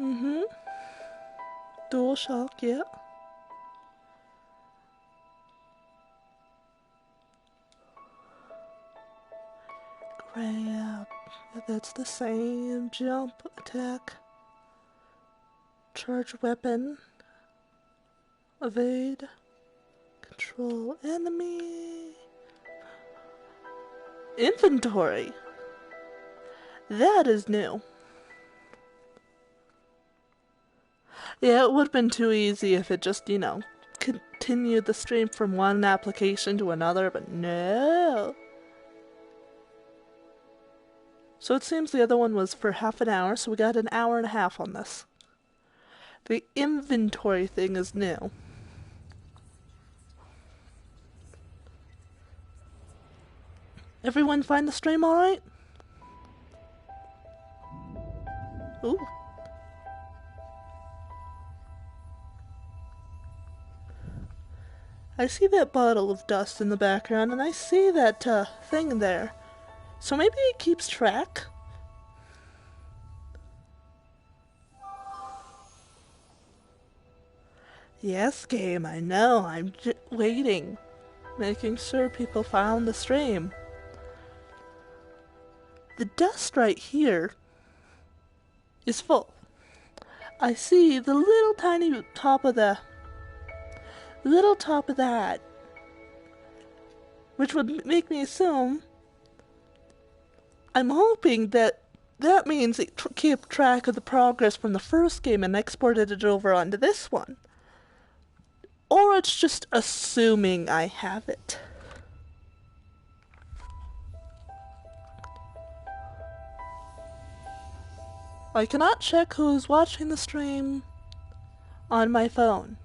Mm-hmm. DualShock, yeah. Grab. That's the same. Jump, attack, charge weapon, evade, control enemy, inventory. That is new. Yeah, it would have been too easy if it just, continued the stream from one application to another, but no. So it seems the other one was for half an hour, so we got an hour and a half on this. The inventory thing is new. Everyone find the stream alright? Ooh. I see that bottle of dust in the background, and I see that thing there. So maybe it keeps track? Yes, game, I know. I'm waiting. Making sure people found the stream. The dust right here is full. I see the little tiny top of that, which would make me assume, I'm hoping that means it kept track of the progress from the first game and exported it over onto this one. Or it's just assuming I have it. I cannot check who's watching the stream on my phone.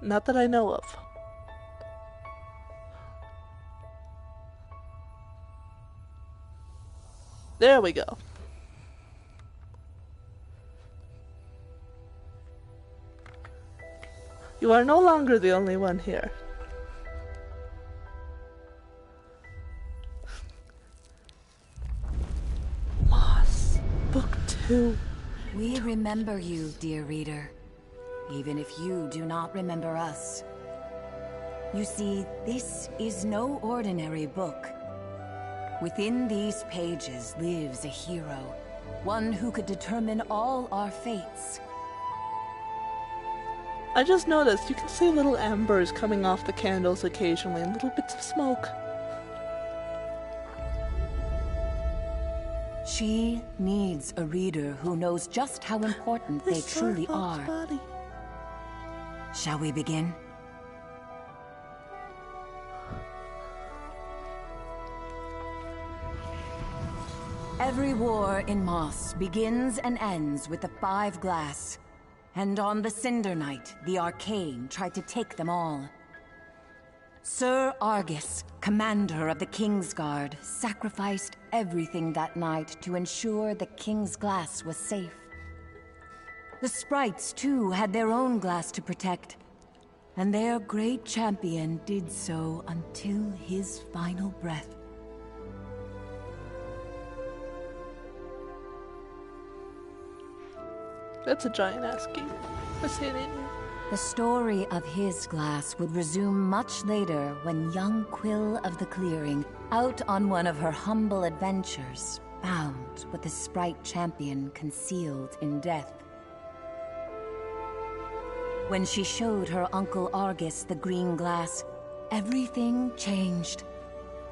Not that I know of. There we go. You are no longer the only one here. Moss, Book 2. We remember you, dear reader, even if you do not remember us. You see, this is no ordinary book. Within these pages lives a hero, one who could determine all our fates. I just noticed you can see little embers coming off the candles occasionally, and little bits of smoke. She needs a reader who knows just how important they truly are. Body. Shall we begin? Every war in Moss begins and ends with the Five Glass. And on the Cinder Night, the Arcane tried to take them all. Sir Argus, commander of the Kingsguard, sacrificed everything that night to ensure the King's Glass was safe. The Sprites, too, had their own glass to protect, and their great champion did so until his final breath. That's a giant-ass game. I see it in you. The story of his glass would resume much later when young Quill of the Clearing, out on one of her humble adventures, found what the Sprite champion concealed in death. When she showed her uncle Argus the green glass, everything changed.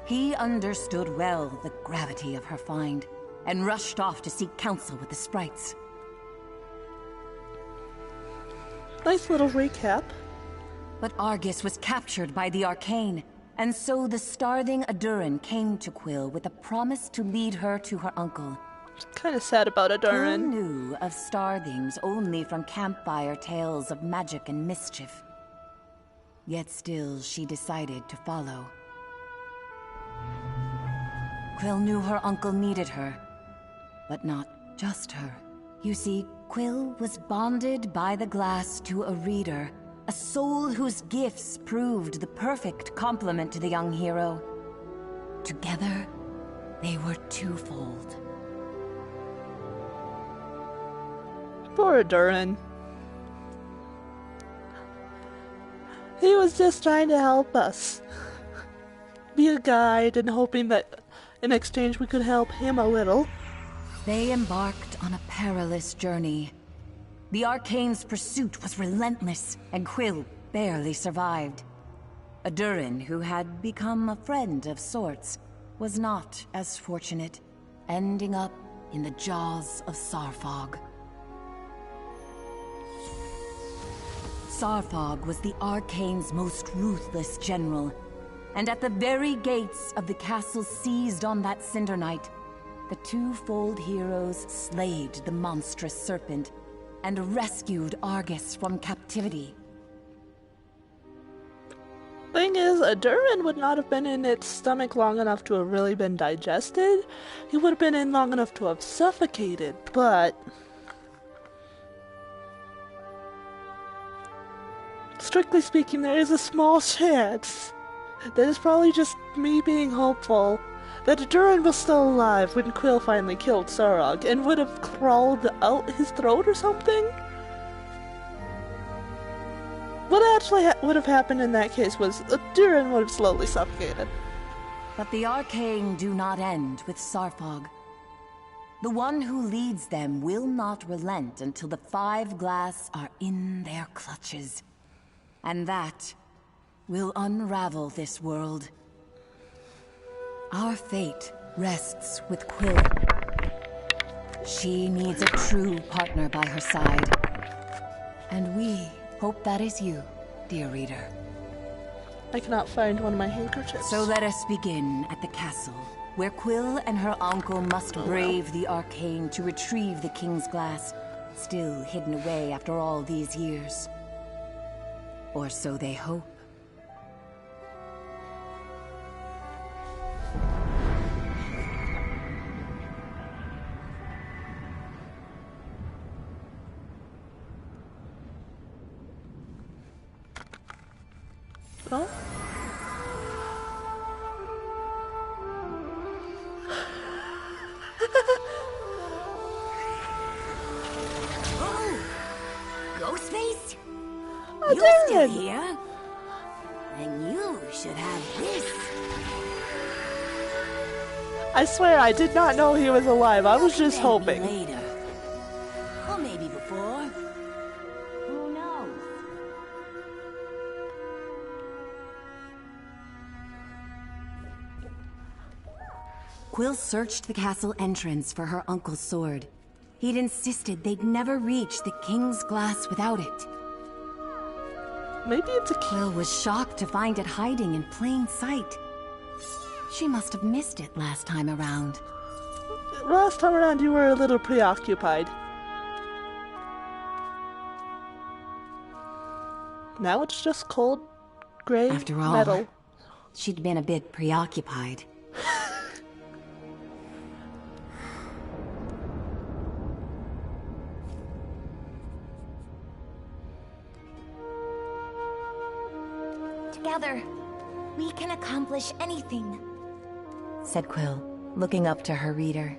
He understood well the gravity of her find, and rushed off to seek counsel with the Sprites. Nice little recap. But Argus was captured by the Arcane, and so the Starthing Aduran came to Quill with a promise to lead her to her uncle. Kind of sad about Quill Aduran. knew of Starthings only from campfire tales of magic and mischief. Yet still she decided to follow. Quill knew her uncle needed her, but not just her. You see, Quill was bonded by the glass to a reader, a soul whose gifts proved the perfect complement to the young hero. Together, they were twofold. Poor Durin. He was just trying to help us. Be a guide and hoping that in exchange we could help him a little. They embarked on a perilous journey. The Arcane's pursuit was relentless, and Quill barely survived. Durin, who had become a friend of sorts, was not as fortunate, ending up in the jaws of Sarfog. Sarfog was the Arcane's most ruthless general, and at the very gates of the castle seized on that cinder night, the twofold heroes slayed the monstrous serpent and rescued Argus from captivity. Thing is, a Durin would not have been in its stomach long enough to have really been digested. He would have been in long enough to have suffocated, but strictly speaking, there is a small chance that is probably just me being hopeful that Durin was still alive when Quill finally killed Sarog and would have crawled out his throat or something. What actually would have happened in that case was Durin would have slowly suffocated. But the Arcane do not end with Sarfog. The one who leads them will not relent until the Five Glass are in their clutches. And that will unravel this world. Our fate rests with Quill. She needs a true partner by her side. And we hope that is you, dear reader. I cannot find one of my handkerchiefs. So let us begin at the castle, where Quill and her uncle must brave the Arcane to retrieve the King's Glass, still hidden away after all these years. Or so they hope. Oh? Oh! Ghostface? I You're still did! here? Then you should have this. I swear I did not know he was alive. I was just Thank me hoping. later. Or maybe before. Who knows? Quill searched the castle entrance for her uncle's sword. He'd insisted they'd never reach the King's Glass without it. Maybe it's a key. Quill was shocked to find it hiding in plain sight. She must have missed it last time around. Last time around you were a little preoccupied. Now it's just cold, gray After all, metal. she'd been a bit preoccupied. Together, we can accomplish anything. Said Quill, looking up to her reader.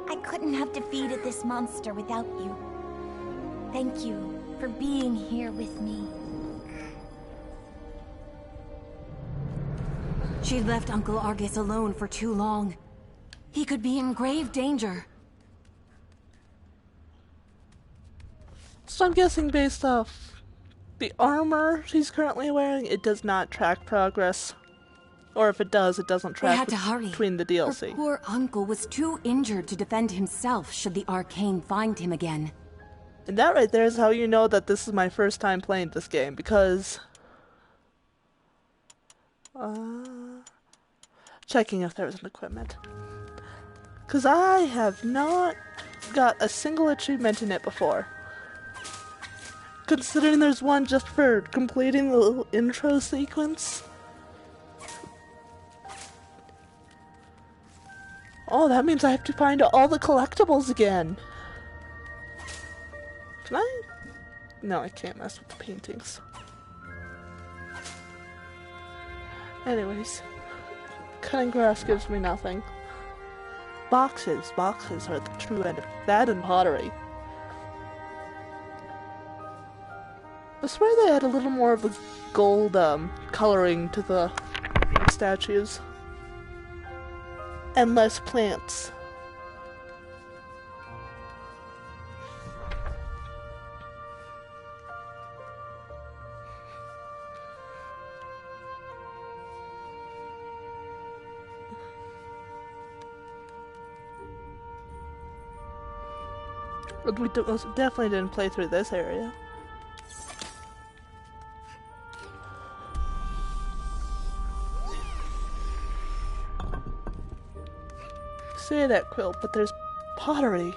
I couldn't have defeated this monster without you. Thank you for being here with me. She'd left Uncle Argus alone for too long. He could be in grave danger. So I'm guessing based off the armor she's currently wearing, it does not track progress. Or if it does, it doesn't They track had to hurry. between the DLC. Her poor uncle was too injured to defend himself should the Arcane find him again. And that right there is how you know that this is my first time playing this game, because checking if there's an equipment. Because I have not got a single achievement in it before. Considering there's one just for completing the little intro sequence. Oh, that means I have to find all the collectibles again. Can I? No, I can't mess with the paintings. Anyways, cutting grass gives me nothing. Boxes are the true end of that and pottery. swear they had a little more of a gold coloring to the statues. And less plants. We definitely didn't play through this area. Say that, Quill, but there's pottery.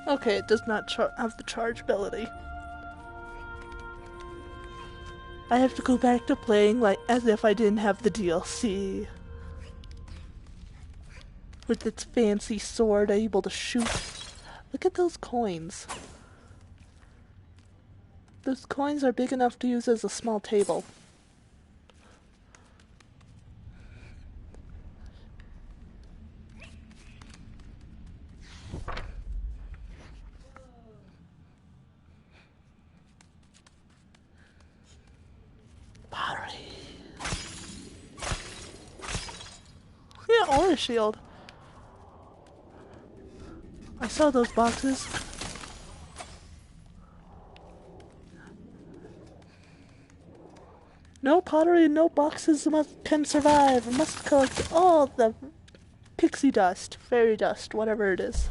Okay, it does not have the chargeability. I have to go back to playing like as if I didn't have the DLC. With its fancy sword able to shoot. Look at those coins. Those coins are big enough to use as a small table. Yeah, or a shield. I saw those boxes. No pottery, no boxes can survive. I must collect all the pixie dust, fairy dust, whatever it is.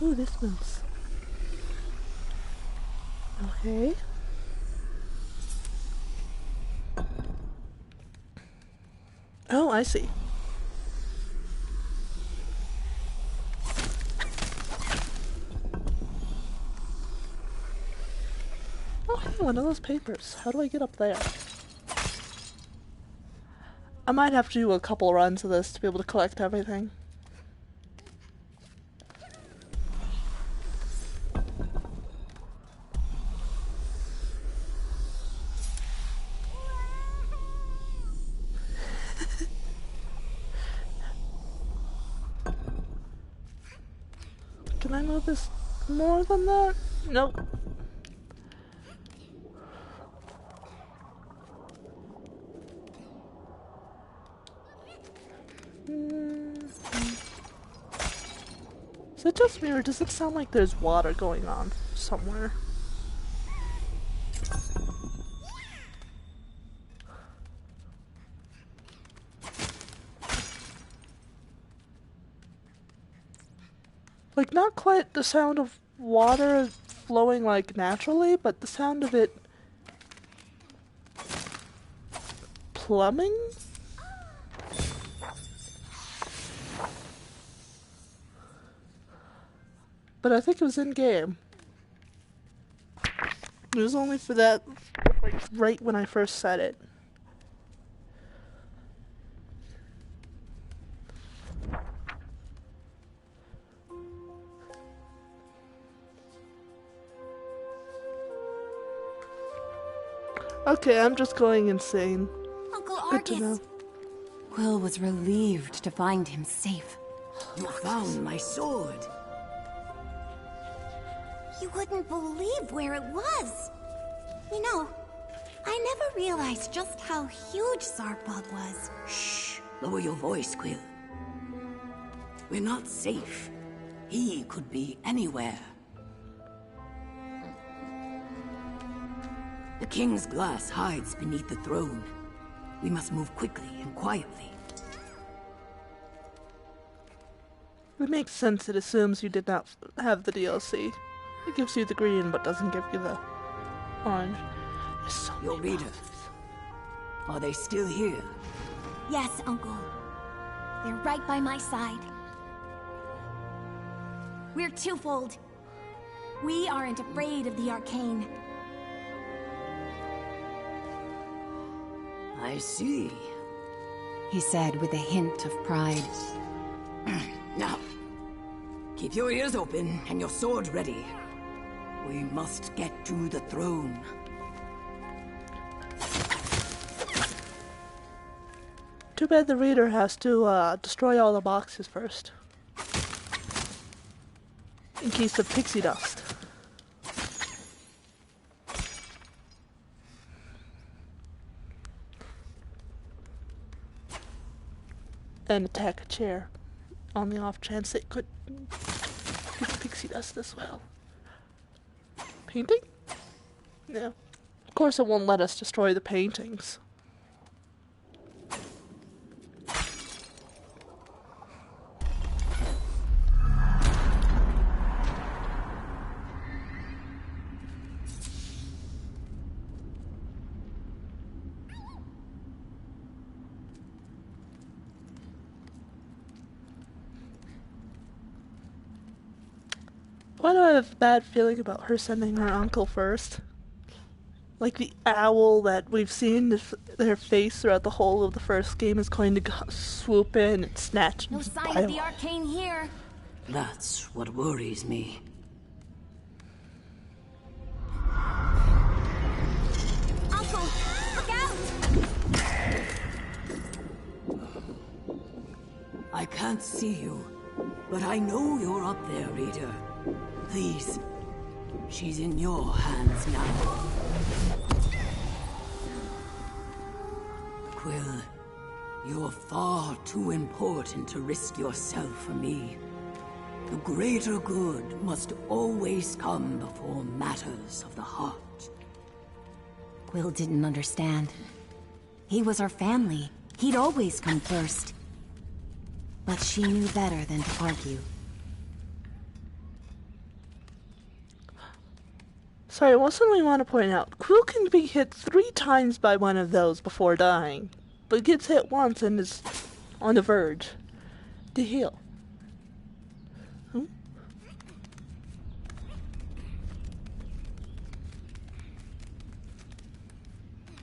Ooh, this moves. Okay. Oh, I see. Oh, hey, one of those papers. How do I get up there? I might have to do a couple runs of this to be able to collect everything. Can I move this more than that? Nope. Is it just me, or does it sound like there's water going on somewhere? Like, not quite the sound of water flowing like naturally, but the sound of it plumbing? But I think it was in game. It was only for that, like, right when I first said it. Okay, I'm just going insane. Uncle Good to know. Argus, Quill was relieved to find him safe. You found my sword. you wouldn't believe where it was. You know, I never realized just how huge Zarkbog was. Shh! Lower your voice, Quill. We're not safe. He could be anywhere. The King's glass hides beneath the throne. We must move quickly and quietly. It makes sense. It assumes you did not have the DLC. It gives you the green, but doesn't give you the orange. There's so Your many reader. Are they still here? Yes, Uncle. They're right by my side. We're twofold. We aren't afraid of the arcane. I see. He said with a hint of pride. Now, keep your ears open and your sword ready. We must get to the throne. Too bad the reader has to destroy all the boxes first. In case of pixie dust. And attack a chair on the off chance it could use pixie dust as well. Painting? No. Of course it won't let us destroy the paintings. Why do I have a bad feeling about her sending her uncle first? Like the owl that we've seen their face throughout the whole of the first game is going to swoop in and snatch. No sign of the arcane here. That's what worries me. Uncle, look out! I can't see you, but I know you're up there, Reader. Please, she's in your hands now. Quill, you're far too important to risk yourself for me. The greater good must always come before matters of the heart. Quill didn't understand. He was our family. He'd always come first. But she knew better than to argue. Sorry, one thing we want to point out. Quill can be hit 3 times by one of those before dying. But gets hit once and is on the verge to heal. I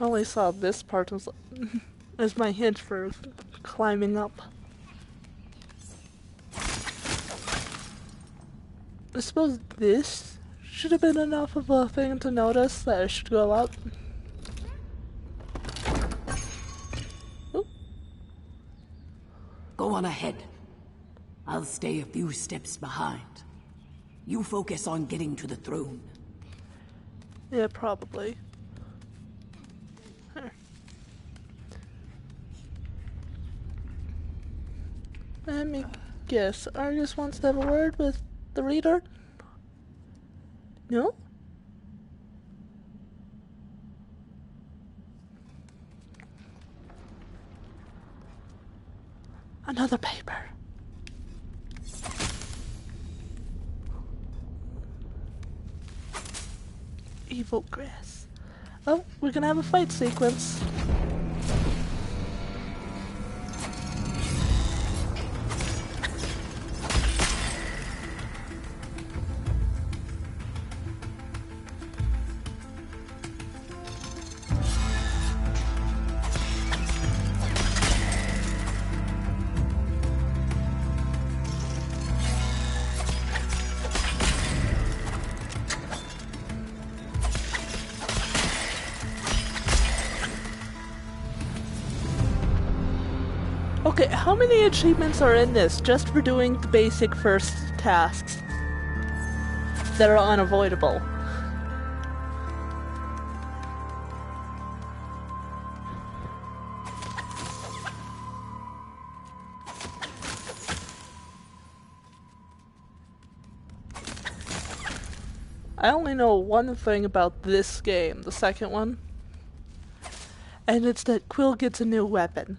only saw this part as my hint for climbing up. I suppose this should have been enough of a thing to notice that I should go up. Ooh. Go on ahead. I'll stay a few steps behind. You focus on getting to the throne. Yeah, probably. Let me guess. Argus wants to have a word with the reader? No? Another paper. Evil grass. Oh, we're gonna have a fight sequence. Okay, how many achievements are in this just for doing the basic first tasks that are unavoidable? I only know one thing about this game, the second one, and it's that Quill gets a new weapon.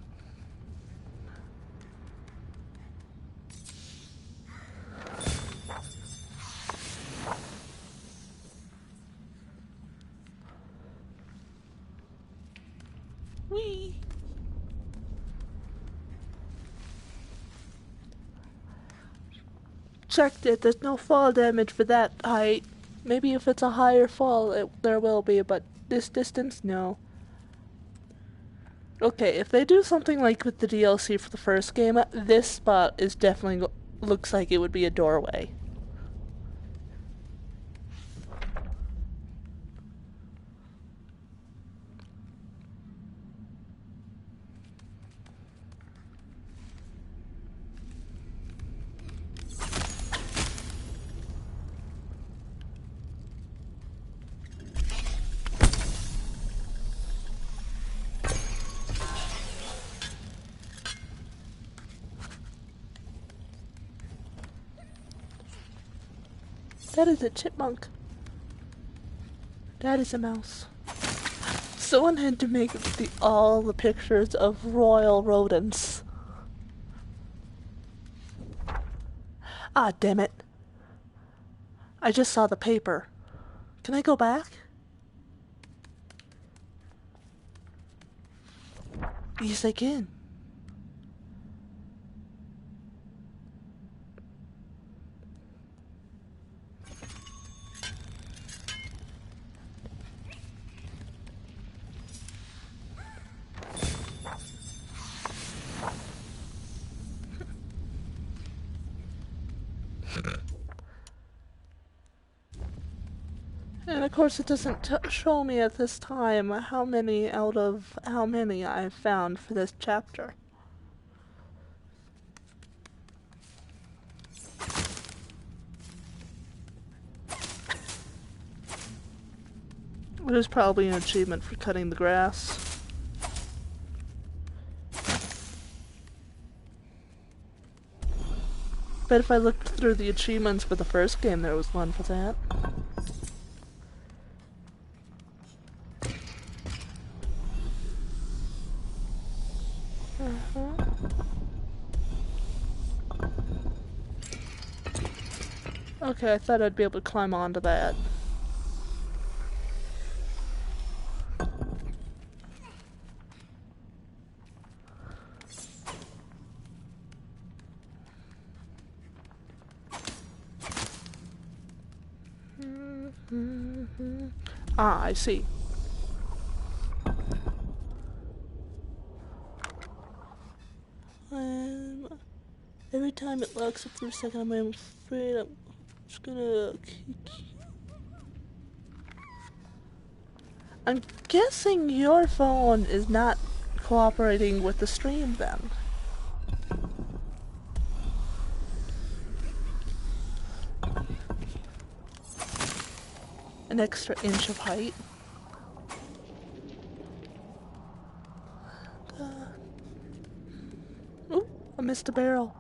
Whee! Checked it, there's no fall damage for that height. Maybe if it's a higher fall, there will be, but this distance, no. Okay, if they do something like with the DLC for the first game, this spot is definitely looks like it would be a doorway. That is a chipmunk. That is a mouse. Someone had to make all the pictures of royal rodents. Ah, damn it. I just saw the paper. Can I go back? Yes, I can. And of course it doesn't show me at this time how many out of how many I've found for this chapter. There's probably an achievement for cutting the grass. But if I looked through the achievements for the first game, there was one for that. Okay, I thought I'd be able to climb onto that. Ah, I see. Every time it locks up for a second, I'm afraid I'm just gonna kick you. I'm guessing your phone is not cooperating with the stream then. An extra inch of height. Ooh, I missed a barrel.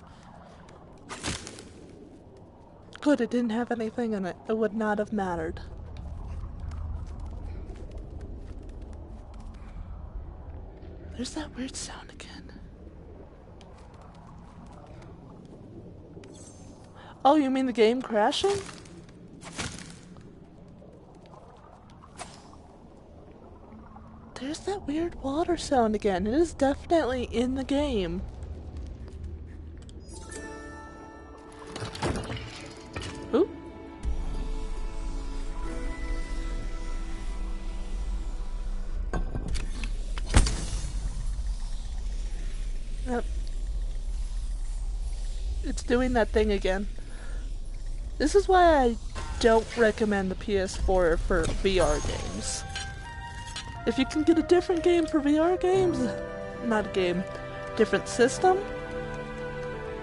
Good, it didn't have anything in it. It would not have mattered. There's that weird sound again. Oh, you mean the game crashing? There's that weird water sound again. It is definitely in the game. Ooh. It's doing that thing again. This is why I don't recommend the PS4 for VR games. If you can get a different game for VR games, not a game, different system,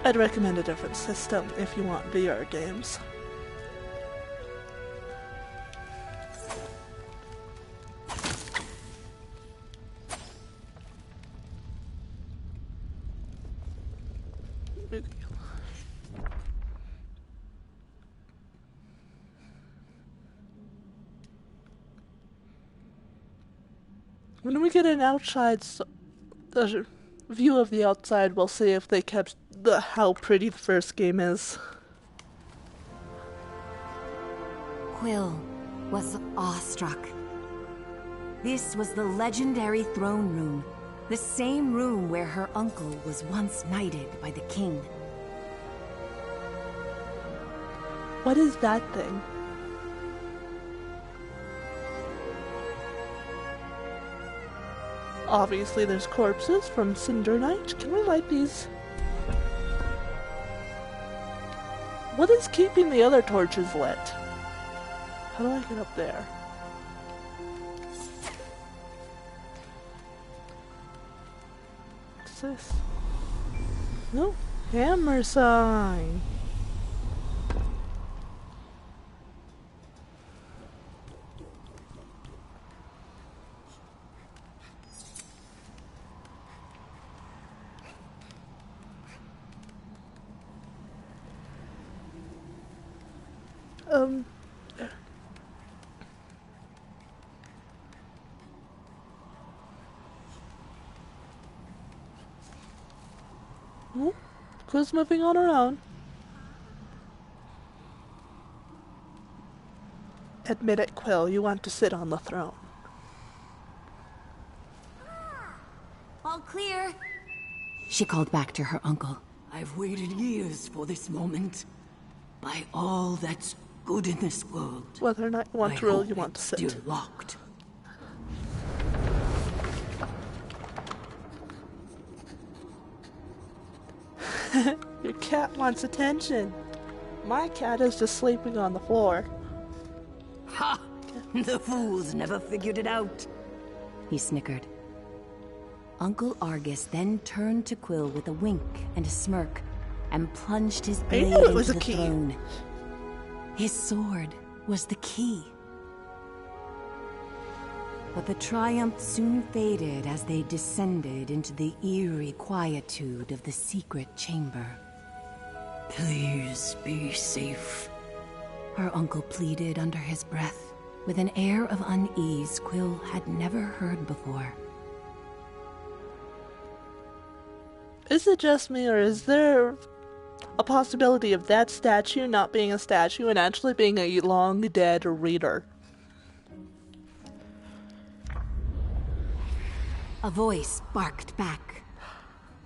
I'd recommend a different system if you want VR games. When we get an outside the view of the outside, we'll see if they kept how pretty the first game is. Quill was awestruck. This was the legendary throne room, the same room where her uncle was once knighted by the king. What is that thing? Obviously there's corpses from Cinder Night. Can we light these? What is keeping the other torches lit? How do I get up there? What's this? No, hammer sign. Um... Oh, Quill's moving on her own. Admit it, Quill, you want to sit on the throne. All clear. She called back to her uncle. I've waited years for this moment. By all that's good in this world. Whether or not you want to rule, you want to sit. Still locked. Your cat wants attention. My cat is just sleeping on the floor. Ha! The fools never figured it out. He snickered. Uncle Argus then turned to Quill with a wink and a smirk, and plunged his blade knew it into was a the key. throne. His sword was the key. But the triumph soon faded as they descended into the eerie quietude of the secret chamber. Please be safe. Her uncle pleaded under his breath, with an air of unease Quill had never heard before. Is it just me, or is there a possibility of that statue not being a statue and actually being a long dead reader? A voice barked back.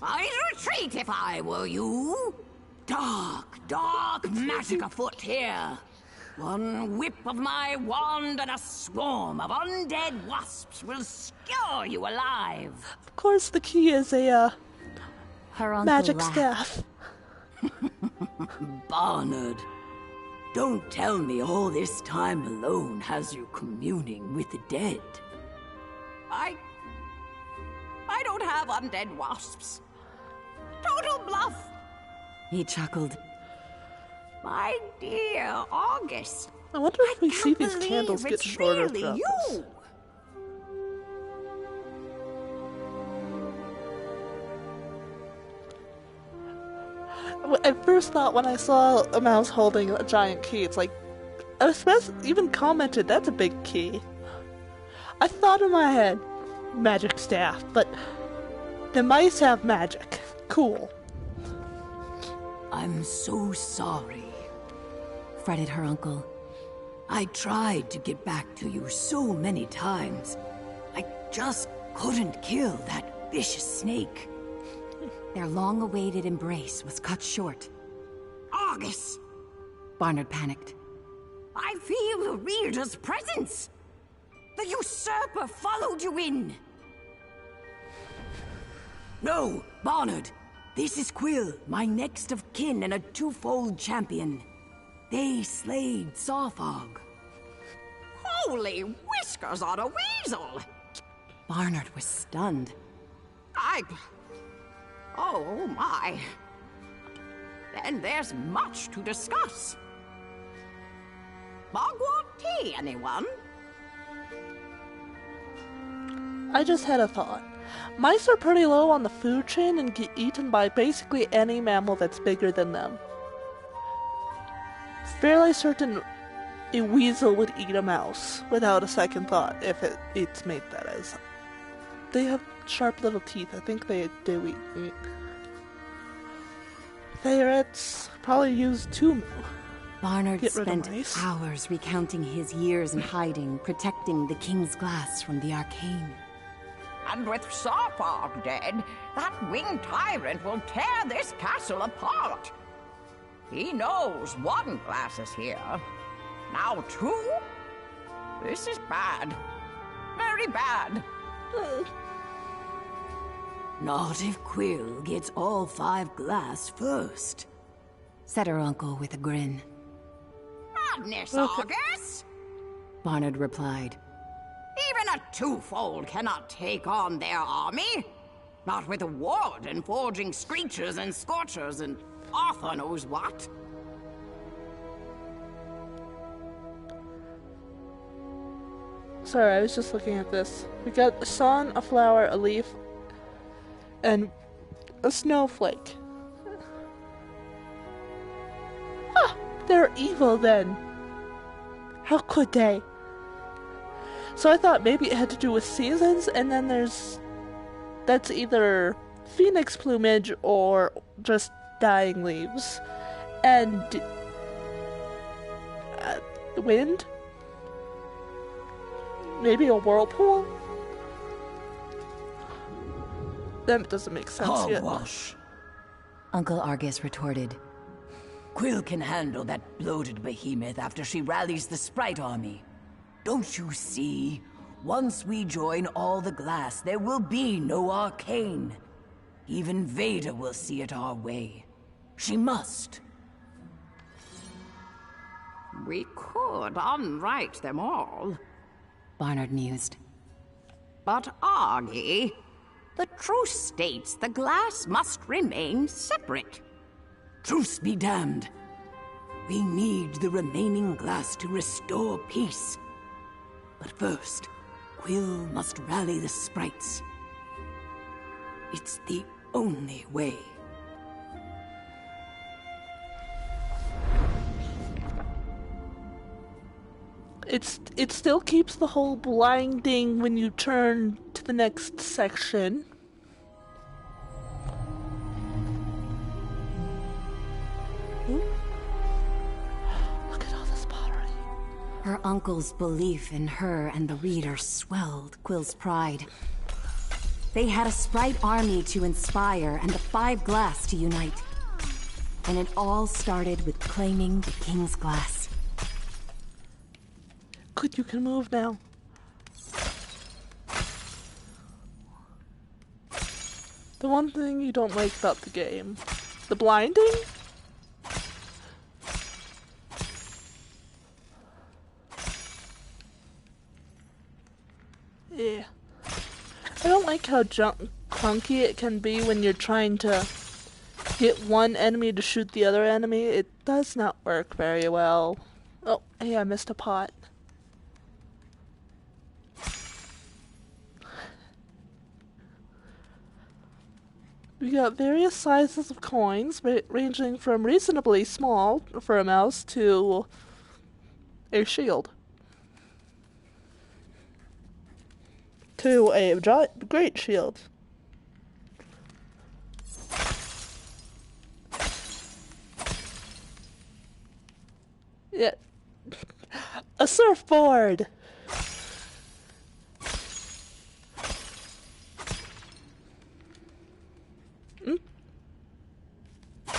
I'd retreat if I were you. Dark magic afoot here. One whip of my wand and a swarm of undead wasps will skewer you alive. Of course, the key is a Her uncle magic laughed. staff. Barnard, don't tell me all this time alone has you communing with the dead. I don't have undead wasps. Total bluff. He chuckled. My dear August, I wonder if we see these candles get shorter really throughout this. you. I first thought when I saw a mouse holding a giant key, it's like, I even commented, that's a big key. I thought in my head, magic staff, but the mice have magic. Cool. I'm so sorry. Fretted her uncle. I tried to get back to you so many times. I just couldn't kill that vicious snake. Their long-awaited embrace was cut short. Argus! Barnard panicked. I feel the reader's presence! The usurper followed you in! No, Barnard! This is Quill, my next of kin and a twofold champion. They slayed Sarfog. Holy whiskers on a weasel! Barnard was stunned. Oh my. Then there's much to discuss. Mugwort tea, anyone? I just had a thought. Mice are pretty low on the food chain and get eaten by basically any mammal that's bigger than them. Fairly certain a weasel would eat a mouse without a second thought if it's made that is. They have sharp little teeth. I think they do eat meat. Ferrets probably use two. Barnard Get rid of spent mice. hours recounting his years in hiding, protecting the King's Glass from the arcane. And with Sarfog dead, that winged tyrant will tear this castle apart. He knows one glass is here. Now two? This is bad. Very bad. Not if Quill gets all 5 glass first. Said her uncle with a grin. Madness, Argus! Barnard replied. Even a twofold cannot take on their army. Not with a warden forging screechers and scorchers and Arthur knows what. Sorry, I was just looking at this. We got a sun, a flower, a leaf, and a snowflake. Ah, they're evil then. How could they? So I thought maybe it had to do with seasons, and then that's either phoenix plumage or just dying leaves. And wind? Maybe a whirlpool? That doesn't make sense yet. Hogwash. Uncle Argus retorted. Quill can handle that bloated behemoth after she rallies the Sprite army. Don't you see? Once we join all the glass, there will be no arcane. Even Vader will see it our way. She must. We could unwrite them all. Barnard mused. But Argy, the truce states the glass must remain separate. Truce be damned. We need the remaining glass to restore peace. But first, Quill must rally the sprites. It's the only way. It still keeps the whole blinding when you turn to the next section. Ooh. Look at all this pottery. Her uncle's belief in her and the reader swelled Quill's pride. They had a Sprite army to inspire and the 5 glass to unite. And it all started with claiming the King's Glass. Good, you can move now. The one thing you don't like about the game. The blinding? Yeah. I don't like how clunky it can be when you're trying to get one enemy to shoot the other enemy. It does not work very well. Oh, hey, I missed a pot. We got various sizes of coins, ranging from reasonably small for a mouse to a shield. To a great shield. Yeah. A surfboard!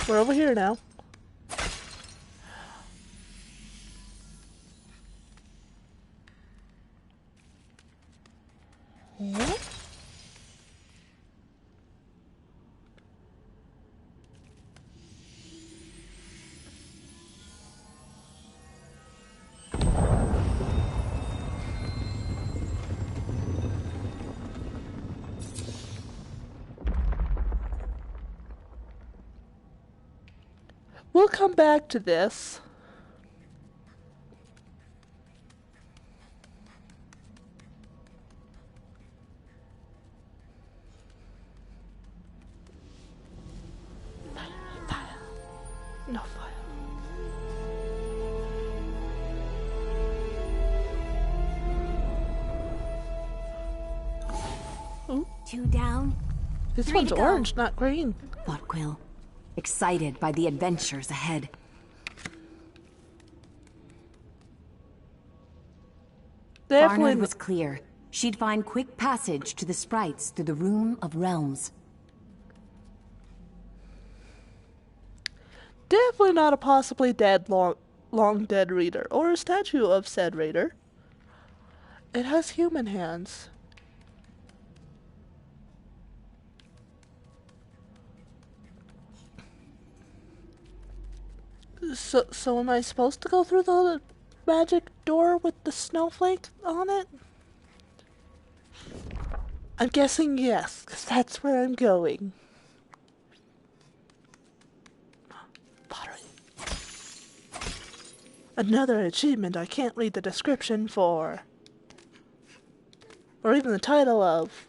We're over here now. Yeah. We'll come back to this. Fire. No fire. Ooh, 2 down. this 3 one's to go. orange, not green. Thought Quill, excited by the adventures ahead. Barnard Definitely was clear. She'd find quick passage to the sprites through the Room of Realms. Definitely not a possibly dead long dead reader or a statue of said reader. It has human hands. So am I supposed to go through the magic door with the snowflake on it? I'm guessing yes, because that's where I'm going. Pottery. Another achievement I can't read the description for. Or even the title of.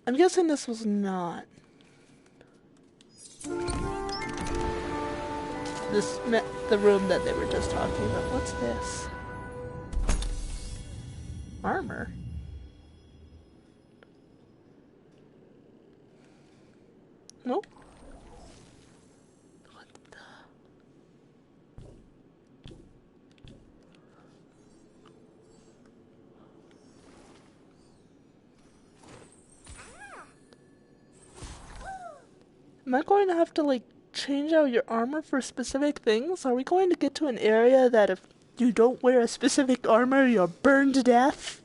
I'm guessing this was not. the room that they were just talking about. What's this? Armor? Nope. What the? Am I going to have to, like, change out your armor for specific things? Are we going to get to an area that if you don't wear a specific armor, you're burned to death?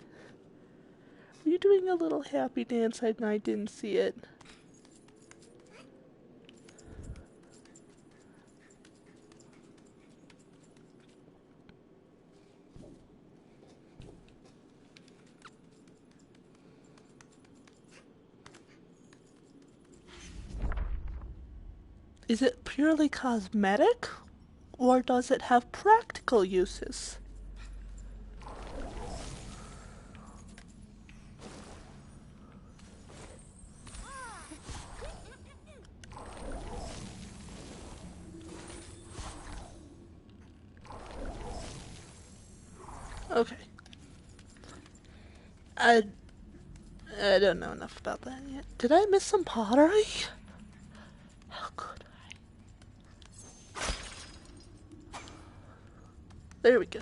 Are you doing a little happy dance and I didn't see it? Is it purely cosmetic, or does it have practical uses? Okay. I don't know enough about that yet. Did I miss some pottery? How could I? There we go.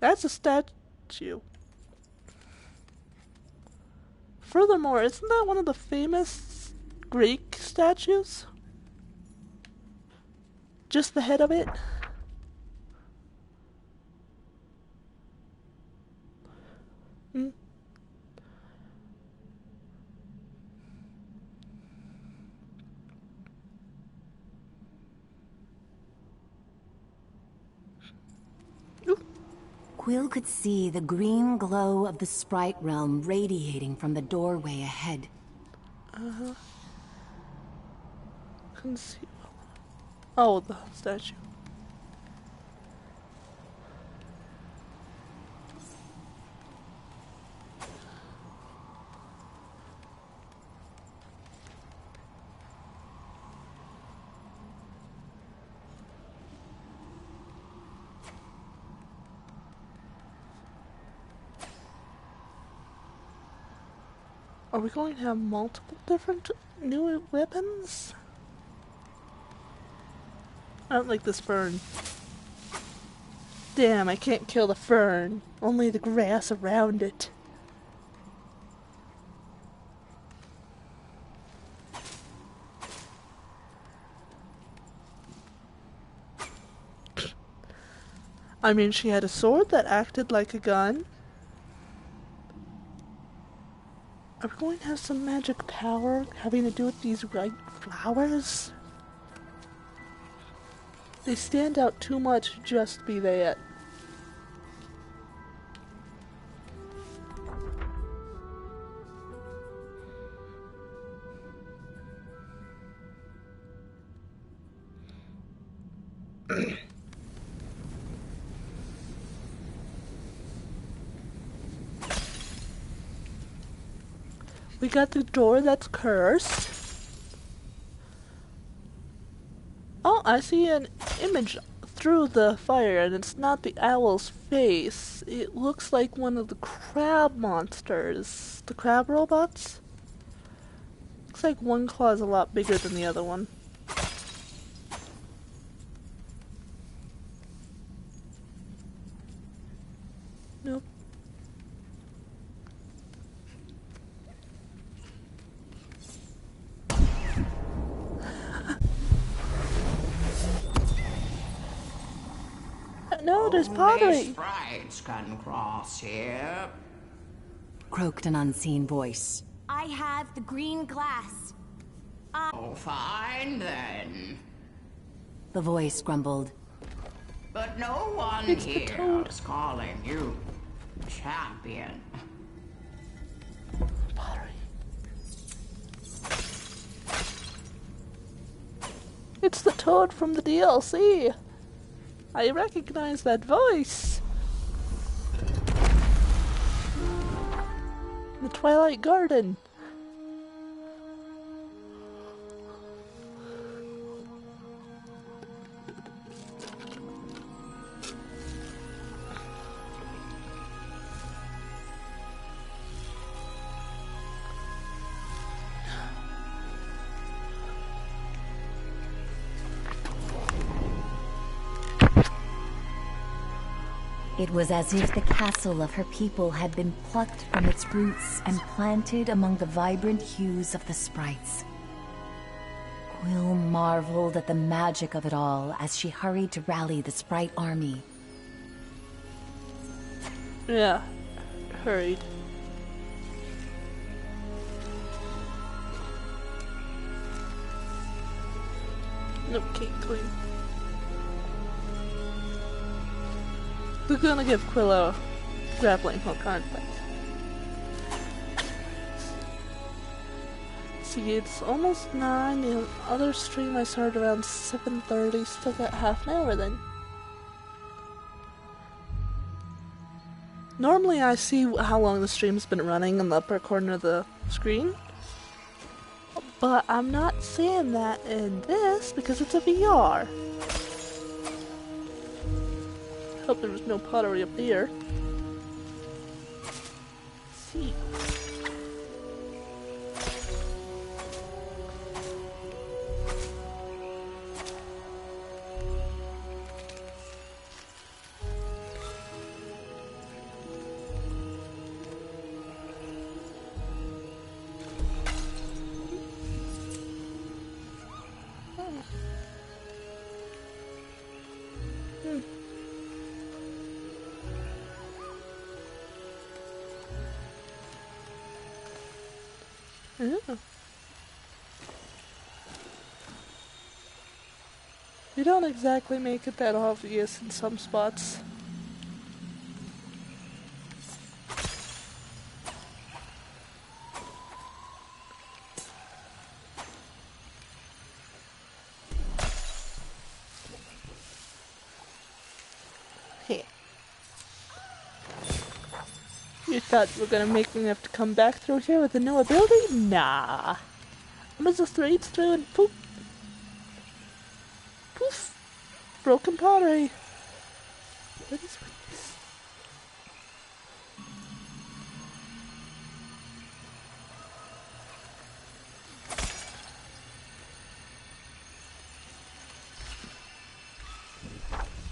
That's a statue. Furthermore, isn't that one of the famous Greek statues? Just the head of it? Hmm. Quill could see the green glow of the Sprite Realm radiating from the doorway ahead. Couldn't see. Oh, the statue. Are we going to have multiple different new weapons? I don't like this fern. Damn, I can't kill the fern. Only the grass around it. I mean, she had a sword that acted like a gun. Are we going to have some magic power having to do with these white flowers? They stand out too much to just be that. We got the door that's cursed. Oh, I see an image through the fire, and it's not the owl's face. It looks like one of the crab monsters. The crab robots? Looks like one claw is a lot bigger than the other one. Nope. No, there's pottery. Only sprites can cross here. Croaked an unseen voice. I have the green glass. Oh, fine then. The voice grumbled. But no one It's the here toad. is calling you champion. Pottery. It's the toad from the DLC. I recognize that voice. The Twilight Garden. It was as if the castle of her people had been plucked from its roots and planted among the vibrant hues of the sprites. Quill marveled at the magic of it all as she hurried to rally the sprite army. Yeah, hurried. Okay, clean. We're gonna give Quill a grappling hook, aren't we? See, it's almost 9. The other stream I started around 7:30. Still got half an hour then. Normally I see how long the stream's been running in the upper corner of the screen. But I'm not seeing that in this because it's a VR. Hope there was no pottery up here. See. Yeah. You don't exactly make it that obvious in some spots. Here. You thought you were gonna make me have to come back through here with a new ability? Nah. I'm gonna just reach through and poof. Poof. Broken pottery. What is with this?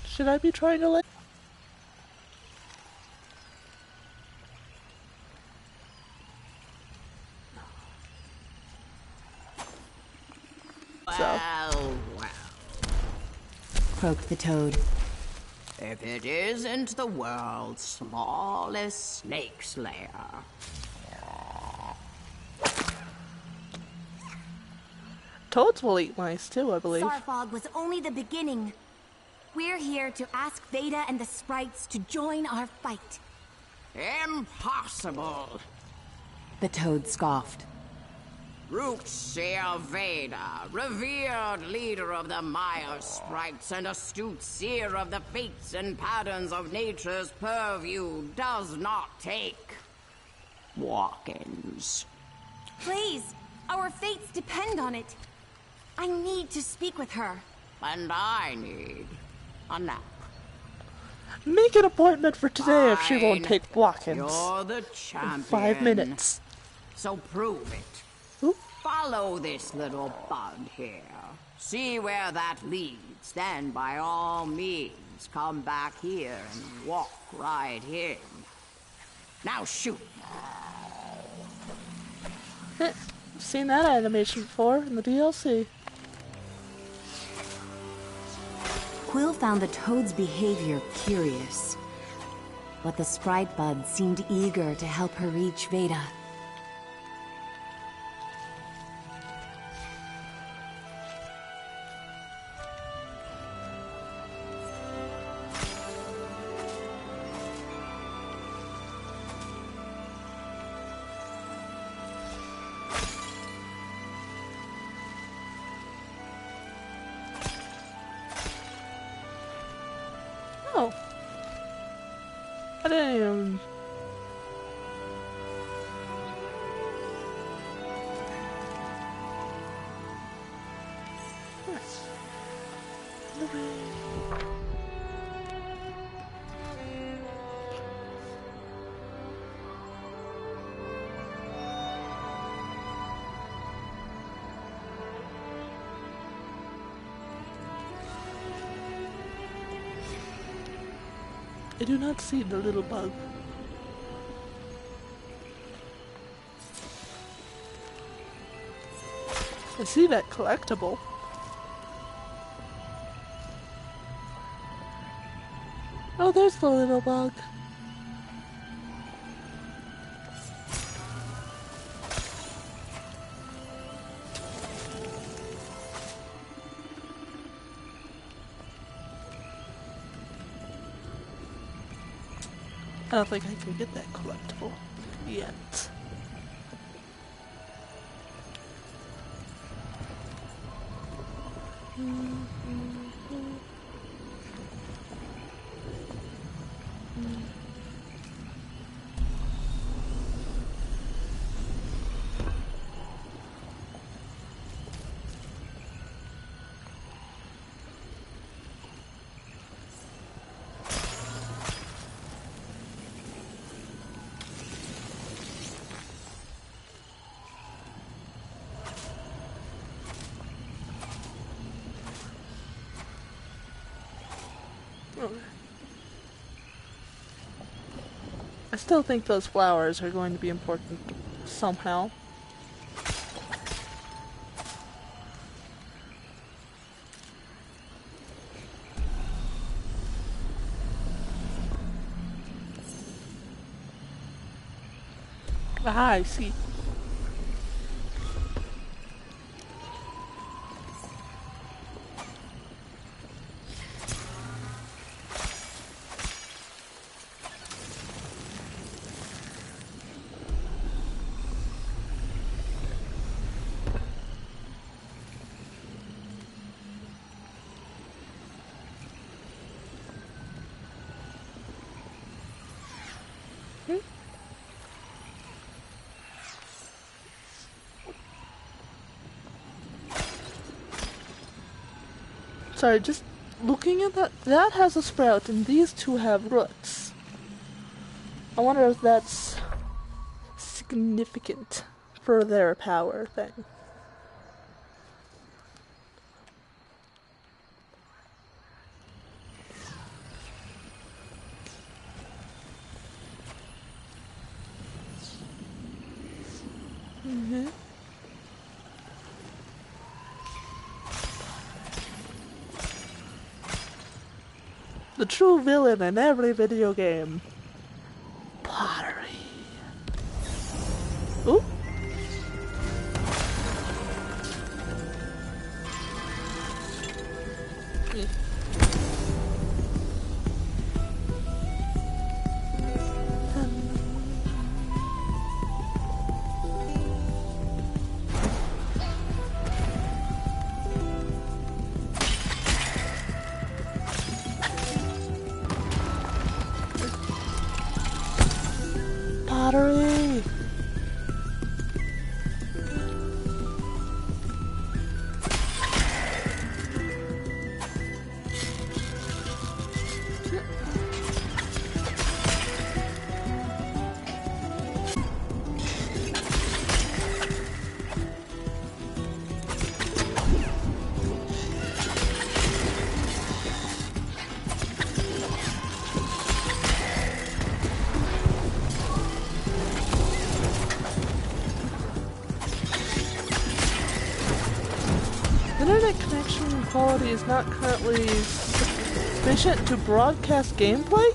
Should I be trying to let... Well, well. Croaked the toad. If it isn't the world's smallest snake slayer. Toads will eat mice too, I believe. Starfog was only the beginning. We're here to ask Veda and the sprites to join our fight. Impossible! The toad scoffed. Root Seer Veda, revered leader of the Maya sprites and astute seer of the fates and patterns of nature's purview, does not take walk-ins. Please, our fates depend on it. I need to speak with her. And I need a nap. Make an appointment for today if she won't Fine. take walk-ins. You're the champion. 5 minutes. So prove it. Oop. Follow this little bud here. See where that leads. Then, by all means, come back here and walk right in. Now shoot. I've seen that animation before in the DLC. Quill found the toad's behavior curious, but the sprite bud seemed eager to help her reach Veda. Oh. I didn't even... I do not see the little bug. I see that collectible. Oh, there's the little bug. I don't think I can get that collectible yet. I still think those flowers are going to be important somehow. Ah, I see. Sorry, just looking at that, that has a sprout and these two have roots. I wonder if that's significant for their power thing. The true villain in every video game. Pottery. Ooh. Pottery. Internet connection quality is not currently sufficient to broadcast gameplay?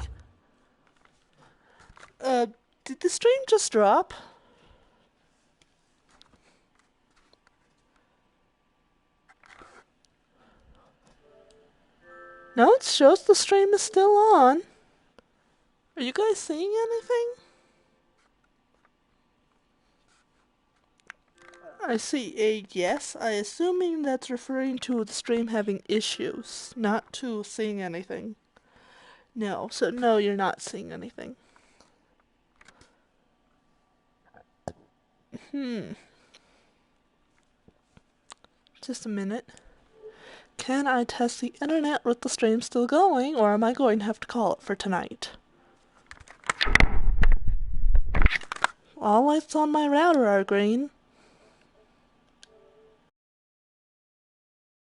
Did the stream just drop? No, it shows the stream is still on. Are you guys seeing anything? I see a yes. I assuming that's referring to the stream having issues, not to seeing anything. No, so no, you're not seeing anything. Just a minute. Can I test the internet with the stream still going, or am I going to have to call it for tonight? All lights on my router are green.